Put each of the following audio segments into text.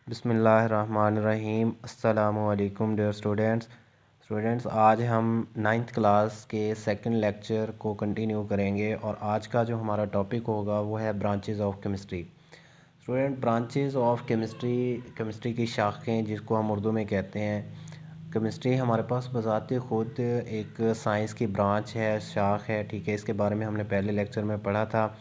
बिस्मिल्लाहिर्रहमानिर्रहीम। अस्सलामुअलैकुम dear students, आज हम नाइन्थ क्लास के सेकंड लेक्चर को कंटिन्यू करेंगे और आज का जो हमारा टॉपिक होगा वो है branches of chemistry. Student, branches of chemistry की शाखें जिसको हम उर्दू में कहते हैं। केमिस्ट्री हमारे पास बज़ाते ख़ुद एक साइंस की ब्रांच है, शाख है, ठीक है। इसके बारे में हमने पहले लेक्चर में पढ़ा था।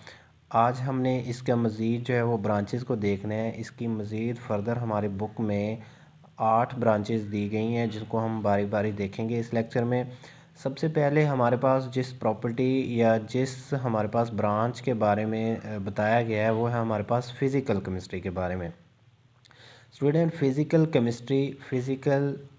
आज हमने इसका मज़ीद जो है वो ब्रांचेस को देखना है। इसकी मज़ीद फ़र्दर हमारी बुक में 8 ब्रांचेस दी गई हैं जिनको हम बारी बारी देखेंगे इस लेक्चर में। सबसे पहले हमारे पास जिस प्रॉपर्टी या जिस हमारे पास ब्रांच के बारे में बताया गया है वो है हमारे पास फ़िज़िकल केमिस्ट्री के बारे में। स्टूडेंट, फ़िज़िकल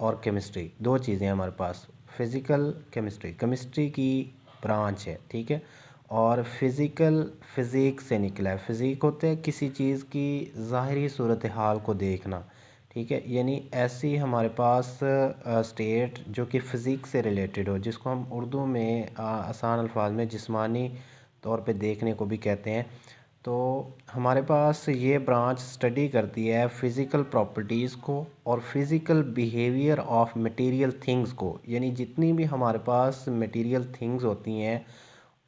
और केमिस्ट्री दो चीज़ें हैं हमारे पास। फ़िज़िकल केमिस्ट्री की ब्रांच है, ठीक है। और फ़िज़िक्स से निकला है। फ़िज़िक होता है किसी चीज़ की ज़ाहिरी सूरत हाल को देखना, ठीक है। यानी ऐसी हमारे पास स्टेट जो कि फ़िज़िक्स से रिलेटेड हो, जिसको हम उर्दू में आसान अल्फाज में जिस्मानी तौर पे देखने को भी कहते हैं। तो हमारे पास ये ब्रांच स्टडी करती है फ़िज़िकल प्रॉपर्टीज़ को और physical behaviour of material things को। यानी जितनी भी हमारे पास मटेरियल थिंग्स होती हैं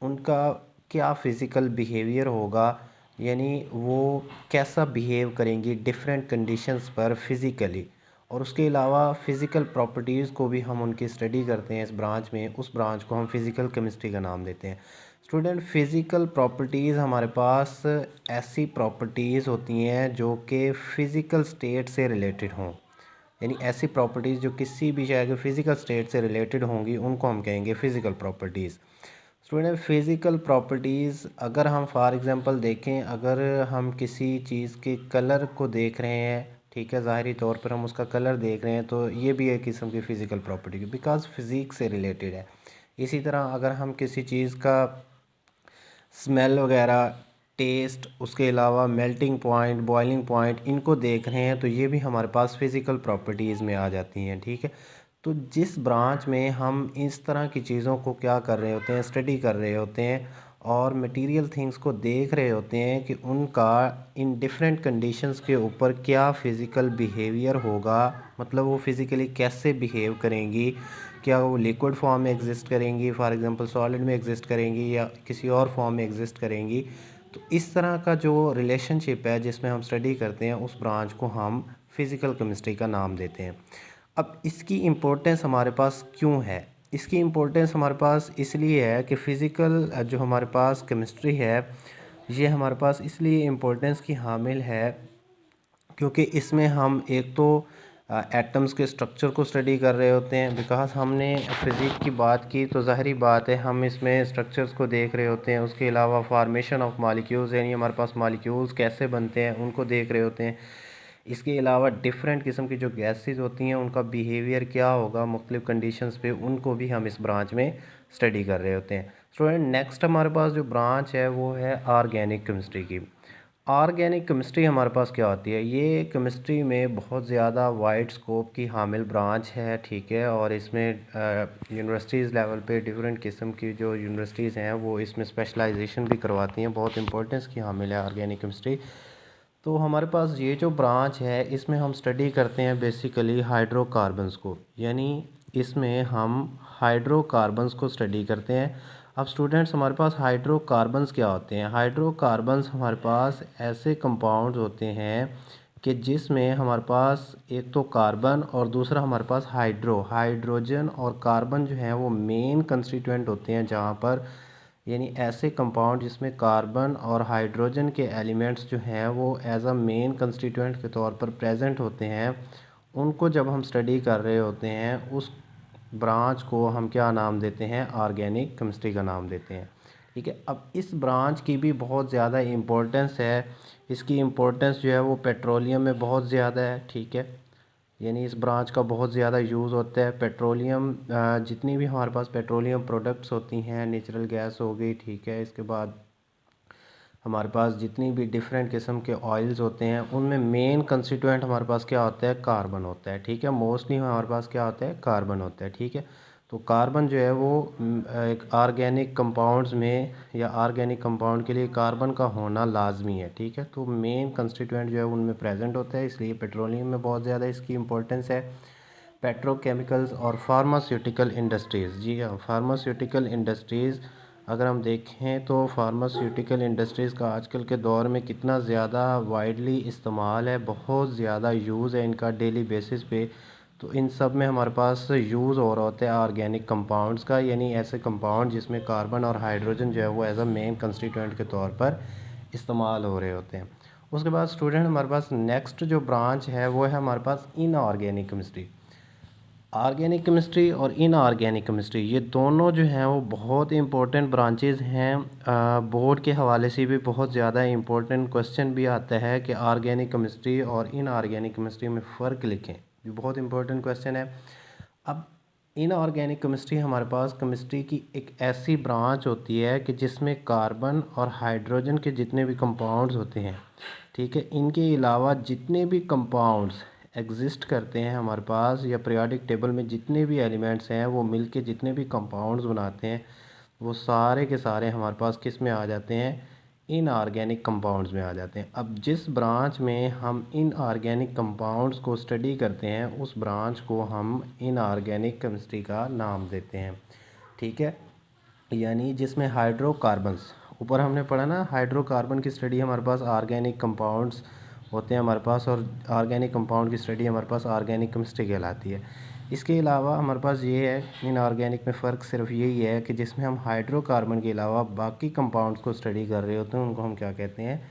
उनका क्या फ़िज़िकल बिहेवियर होगा, यानी वो कैसा बिहेव करेंगी डिफरेंट कंडीशंस पर फ़िज़िकली। और उसके अलावा फ़िज़िकल प्रॉपर्टीज़ को भी हम उनकी स्टडी करते हैं इस ब्रांच में। उस ब्रांच को हम फ़िज़िकल केमिस्ट्री का नाम देते हैं। स्टूडेंट, फ़िज़िकल प्रॉपर्टीज़ हमारे पास ऐसी प्रॉपर्टीज़ होती हैं जो कि फ़िज़िकल स्टेट से रिलेटेड हों। यानी ऐसी प्रॉपर्टीज़ जो किसी भी शय के फ़िज़िकल स्टेट से रिलेटेड होंगी उनको हम कहेंगे physical properties. Student, physical properties अगर हम फॉर एग्ज़ाम्पल देखें, अगर हम किसी चीज़ के कलर को देख रहे हैं, ठीक है, ज़ाहिरी तौर पर हम उसका कलर देख रहे हैं, तो ये भी एक किस्म की फ़िज़िकल प्रॉपर्टी बिकॉज़ फ़िज़िक्स से रिलेटेड है। इसी तरह अगर हम किसी चीज़ का स्मेल वगैरह, टेस्ट, उसके अलावा मेल्टिंग पॉइंट, बॉइलिंग पॉइंट, इनको देख रहे हैं तो ये भी हमारे पास फ़िज़िकल प्रॉपर्टीज़ में आ जाती हैं, ठीक है। तो जिस ब्रांच में हम इस तरह की चीज़ों को क्या कर रहे होते हैं, स्टडी कर रहे होते हैं और मटेरियल थिंग्स को देख रहे होते हैं कि उनका इन डिफरेंट कंडीशंस के ऊपर क्या फ़िज़िकल बिहेवियर होगा, मतलब वो फ़िज़िकली कैसे बिहेव करेंगी, क्या वो लिक्विड फॉर्म में एग्जिस्ट करेंगी, फॉर एग्ज़ाम्पल सॉलिड में एग्जिस्ट करेंगी या किसी और फॉर्म में एग्जिस्ट करेंगी। तो इस तरह का जो रिलेशनशिप है जिसमें हम स्टडी करते हैं उस ब्रांच को हम फ़िज़िकल केमिस्ट्री का नाम देते हैं। अब इसकी इम्पोर्टेंस हमारे पास क्यों है? इसकी इम्पोर्टेंस हमारे पास इसलिए है कि फ़िज़िकल जो हमारे पास केमिस्ट्री है ये हमारे पास इसलिए इम्पोर्टेंस की हामिल है क्योंकि इसमें हम एक तो एटम्स के स्ट्रक्चर को स्टडी कर रहे होते हैं। बिकॉज़ हमने फ़िज़िक्स की बात की तो ज़ाहिरी बात है हम इसमें स्ट्रक्चर्स को देख रहे होते हैं। उसके अलावा फॉर्मेशन ऑफ मॉलिक्यूल्स, यानी हमारे पास मॉलिक्यूल्स कैसे बनते हैं उनको देख रहे होते हैं। इसके अलावा डिफरेंट किस्म की जो गैसेस होती हैं उनका बिहेवियर क्या होगा मुख्तलिफ़ कंडीशंस पे, उनको भी हम इस ब्रांच में स्टडी कर रहे होते हैं। स्टूडेंट, नेक्स्ट हमारे पास जो ब्रांच है वो है ऑर्गेनिक केमिस्ट्री की। ऑर्गेनिक केमिस्ट्री हमारे पास क्या होती है? ये केमिस्ट्री में बहुत ज़्यादा वाइड स्कोप की हामिल ब्रांच है, ठीक है। और इसमें यूनिवर्सिटीज़ लेवल पे डिफरेंट किस्म की जो यूनिवर्सिटीज़ हैं वो इसमें स्पेशलाइजेशन भी करवाती हैं। बहुत इंपॉर्टेंस की हामिल है ऑर्गेनिक केमिस्ट्री। तो हमारे पास ये जो ब्रांच है इसमें हम स्टडी करते हैं बेसिकली हाइड्रोकार्बन्स को, यानी इसमें हम हाइड्रोकार्बन्स को स्टडी करते हैं। अब स्टूडेंट्स, हमारे पास हाइड्रोकार्बन्स क्या होते हैं? हाइड्रोकार्बन्स हमारे पास ऐसे कंपाउंड्स होते हैं कि जिसमें हमारे पास एक तो कार्बन और दूसरा हमारे पास हाइड्रोजन और कार्बन जो है वो मेन कंस्टिट्यूएंट होते हैं जहाँ पर, यानी ऐसे कंपाउंड जिसमें कार्बन और हाइड्रोजन के एलिमेंट्स जो हैं वो एज अ मेन कंस्टिट्यूएंट के तौर पर प्रेजेंट होते हैं। उनको जब हम स्टडी कर रहे होते हैं उस ब्रांच को हम क्या नाम देते हैं? ऑर्गेनिक केमिस्ट्री का नाम देते हैं, ठीक है। अब इस ब्रांच की भी बहुत ज़्यादा इम्पोर्टेंस है। इसकी इम्पोर्टेंस जो है वो पेट्रोलियम में बहुत ज़्यादा है, ठीक है। यानी इस ब्रांच का बहुत ज़्यादा यूज़ होता है। पेट्रोलियम जितनी भी हमारे पास पेट्रोलियम प्रोडक्ट्स होती हैं, नेचुरल गैस हो गई, ठीक है। इसके बाद हमारे पास जितनी भी डिफरेंट किस्म के ऑयल्स होते हैं उनमें मेन कंस्टिट्यूएंट हमारे पास क्या होता है? कार्बन होता है, ठीक है। मोस्टली हमारे पास क्या होता है? कार्बन होता है, ठीक है। तो कार्बन जो है वो एक ऑर्गेनिक कंपाउंड्स में या ऑर्गेनिक कंपाउंड के लिए कार्बन का होना लाजमी है, ठीक है। तो मेन कंस्टिट्यूएंट जो है उनमें प्रेजेंट होता है, इसलिए पेट्रोलियम में बहुत ज़्यादा इसकी इम्पोर्टेंस है। पेट्रोकेमिकल्स और फार्मास्यूटिकल इंडस्ट्रीज़, जी हाँ, फार्मास्यूटिकल इंडस्ट्रीज़ अगर हम देखें तो फार्मास्यूटिकल इंडस्ट्रीज़ का आजकल के दौर में कितना ज़्यादा वाइडली इस्तेमाल है, बहुत ज़्यादा यूज़ है इनका डेली बेसिस पे। तो इन सब में हमारे पास यूज़ हो रहा होता है ऑर्गेनिक कंपाउंड्स का, यानी ऐसे कंपाउंड जिसमें कार्बन और हाइड्रोजन जो है वो एज अ मेन कंस्टिट्यूएंट के तौर पर इस्तेमाल हो रहे होते हैं। उसके बाद स्टूडेंट हमारे पास नेक्स्ट जो ब्रांच है वो है हमारे पास इनऑर्गेनिक केमिस्ट्री। ऑर्गेनिक केमिस्ट्री और इनऑर्गेनिक केमिस्ट्री ये दोनों जो हैं वो बहुत इंपॉर्टेंट ब्रांचेज हैं। बोर्ड के हवाले से भी बहुत ज़्यादा इंपॉर्टेंट क्वेश्चन भी आता है कि ऑर्गेनिक केमिस्ट्री और इनऑर्गेनिक केमिस्ट्री में फ़र्क लिखें, ये बहुत इंपॉर्टेंट क्वेश्चन है। अब इनऑर्गेनिक केमिस्ट्री हमारे पास केमिस्ट्री की एक ऐसी ब्रांच होती है कि जिसमें कार्बन और हाइड्रोजन के जितने भी कंपाउंड्स होते हैं, ठीक है, इनके अलावा जितने भी कंपाउंड्स एग्जिस्ट करते हैं हमारे पास या पीरियोडिक टेबल में जितने भी एलिमेंट्स हैं वो मिलके जितने भी कंपाउंड्स बनाते हैं वो सारे के सारे हमारे पास किस में आ जाते हैं, इनऑर्गेनिक कंपाउंड्स में आ जाते हैं। अब जिस ब्रांच में हम इनऑर्गेनिक कंपाउंड्स को स्टडी करते हैं उस ब्रांच को हम इनऑर्गेनिक केमिस्ट्री का नाम देते हैं, ठीक है। यानी जिसमें हाइड्रोकार्बन्स, ऊपर हमने पढ़ा ना, हाइड्रोकार्बन की स्टडी हमारे पास ऑर्गेनिक कंपाउंड्स होते हैं हमारे पास, और ऑर्गेनिक कंपाउंड की स्टडी हमारे पास ऑर्गेनिक केमिस्ट्री कहलाती है। इसके अलावा हमारे पास ये है इनऑर्गेनिक में फ़र्क सिर्फ यही है कि जिसमें हम हाइड्रोकार्बन के अलावा बाकी कंपाउंड्स को स्टडी कर रहे होते हैं उनको हम क्या कहते हैं,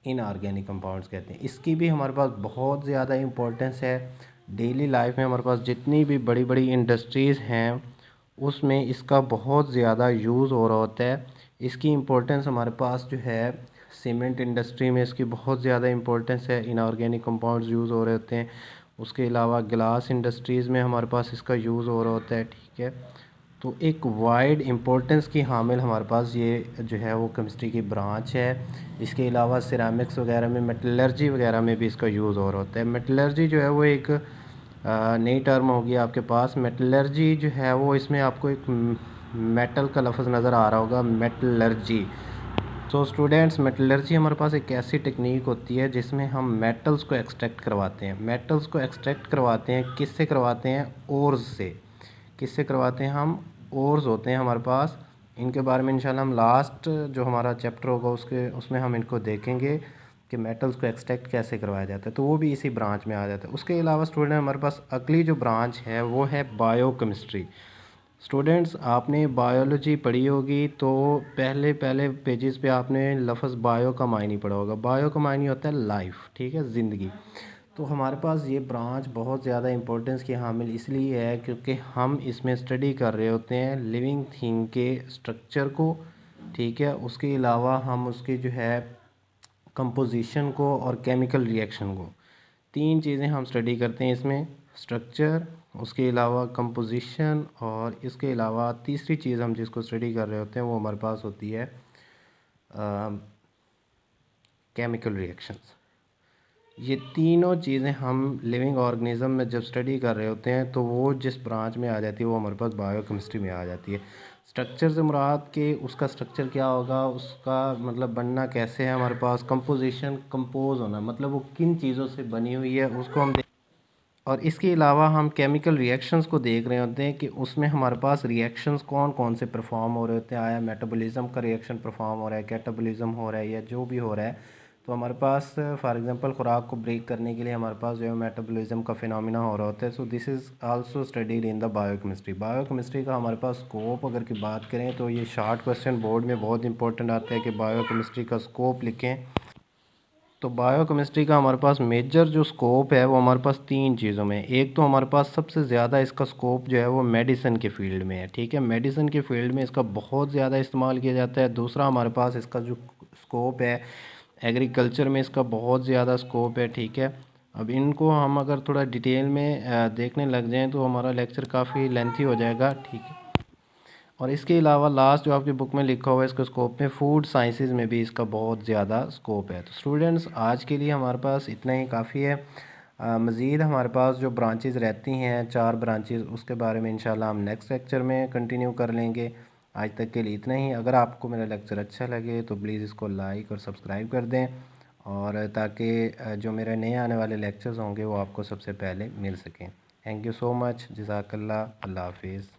इनऑर्गेनिक कंपाउंड्स कहते हैं। इसकी भी हमारे पास बहुत ज़्यादा इंपॉर्टेंस है। डेली लाइफ में हमारे पास जितनी भी बड़ी बड़ी इंडस्ट्रीज़ हैं उसमें इसका बहुत ज़्यादा यूज़ हो रहा होता है। इसकी इम्पोर्टेंस हमारे पास जो है सीमेंट इंडस्ट्री में इसकी बहुत ज़्यादा इम्पोर्टेंस है, इनऑर्गेनिक कंपाउंड्स यूज़ हो रहे होते हैं। उसके अलावा ग्लास इंडस्ट्रीज़ में हमारे पास इसका यूज़ हो रहा होता है, ठीक है। तो एक वाइड इम्पोर्टेंस की हामिल हमारे पास ये जो है वो केमिस्ट्री की ब्रांच है। इसके अलावा सिरामिक्स वगैरह में, मेटलर्जी वगैरह में भी इसका यूज़ हो रहा होता है। मेटलर्जी जो है वो एक नई टर्म होगी आपके पास। मेटलर्जी जो है वो, इसमें आपको एक मेटल का लफ्ज़ नज़र आ रहा होगा, मेटलर्जी। तो स्टूडेंट्स, मेटलर्जी हमारे पास एक ऐसी टेक्निक होती है जिसमें हम मेटल्स को एक्सट्रैक्ट करवाते हैं। मेटल्स को एक्सट्रैक्ट करवाते हैं, किससे करवाते हैं, ओर्स से। किससे करवाते हैं हम, ओर्स होते हैं हमारे पास। इनके बारे में इंशाल्लाह हम लास्ट जो हमारा चैप्टर होगा उसमें हम इनको देखेंगे कि मेटल्स को एक्सट्रैक्ट कैसे करवाया जाता है, तो वो भी इसी ब्रांच में आ जाता है। उसके अलावा स्टूडेंट हमारे पास अगली जो ब्रांच है वो है बायोकेमिस्ट्री। स्टूडेंट्स, आपने बायोलॉजी पढ़ी होगी तो पहले पहले पेजेस पे आपने लफ्ज़ बायो का मायने पढ़ा होगा। बायो का मायने होता है लाइफ, ठीक है, ज़िंदगी। तो हमारे पास ये ब्रांच बहुत ज़्यादा इंपॉर्टेंस की हामिल इसलिए है क्योंकि हम इसमें स्टडी कर रहे होते हैं लिविंग थिंग के स्ट्रक्चर को, ठीक है। उसके अलावा हम उसकी जो है कंपोजिशन को और केमिकल रिएक्शन को, तीन चीज़ें हम स्टडी करते हैं इसमें, स्ट्रक्चर, उसके अलावा कंपोजिशन, और इसके अलावा तीसरी चीज़ हम जिसको स्टडी कर रहे होते हैं वो हमारे पास होती है केमिकल रिएक्शंस। ये तीनों चीज़ें हम लिविंग ऑर्गेनिज़म में जब स्टडी कर रहे होते हैं तो वो जिस ब्रांच में आ जाती है वो हमारे पास बायोकेमिस्ट्री में आ जाती है। स्ट्रक्चर से मुराद के उसका स्ट्रक्चर क्या होगा, उसका मतलब बनना कैसे है, हमारे पास कंपोजिशन, कंपोज होना, मतलब वो किन चीज़ों से बनी हुई है उसको हम और इसके अलावा हम केमिकल रिएक्शंस को देख रहे होते हैं कि उसमें हमारे पास रिएक्शंस कौन कौन से परफॉर्म हो रहे होते हैं। आया मेटाबॉलिज्म का रिएक्शन परफॉर्म हो रहा है, कैटाबॉलिज्म हो रहा है, या जो भी हो रहा है। तो हमारे पास फॉर एग्जांपल खुराक को ब्रेक करने के लिए हमारे पास जो है मेटाबॉलिज्म का फिनोमिना हो रहा होता है। So this is also studied in the biochemistry. Biochemistry का हमारे पास स्कोप अगर की बात करें तो ये शॉर्ट क्वेश्चन बोर्ड में बहुत इंपॉर्टेंट आता है कि बायोकेमिस्ट्री का स्कोप लिखें। तो बायोकेमिस्ट्री का हमारे पास मेजर जो स्कोप है वो हमारे पास तीन चीज़ों में। एक तो हमारे पास सबसे ज़्यादा इसका स्कोप जो है वो मेडिसिन के फील्ड में है, ठीक है, मेडिसिन के फील्ड में इसका बहुत ज़्यादा इस्तेमाल किया जाता है। दूसरा हमारे पास इसका जो स्कोप है एग्रीकल्चर में, इसका बहुत ज़्यादा स्कोप है, ठीक है। अब इनको हम अगर थोड़ा डिटेल में देखने लग जाएँ तो हमारा लेक्चर काफ़ी लेंथी हो जाएगा, ठीक है। और इसके अलावा लास्ट जो आपकी बुक में लिखा हुआ है इसके स्कोप में, फूड साइंसेज में भी इसका बहुत ज़्यादा स्कोप है। तो स्टूडेंट्स, आज के लिए हमारे पास इतना ही काफ़ी है। मज़ीद हमारे पास जो ब्रांचेस रहती हैं 4 ब्रांचेस, उसके बारे में इंशाल्लाह हम नेक्स्ट लेक्चर में कंटिन्यू कर लेंगे। आज तक के लिए इतना ही। अगर आपको मेरा लेक्चर अच्छा लगे तो प्लीज़ इसको लाइक और सब्सक्राइब कर दें, और ताकि जो मेरे नए आने वाले लेक्चर्स होंगे वो आपको सबसे पहले मिल सकें। Thank you so much. जज़ाकल्लाह। अल्लाह हाफिज़।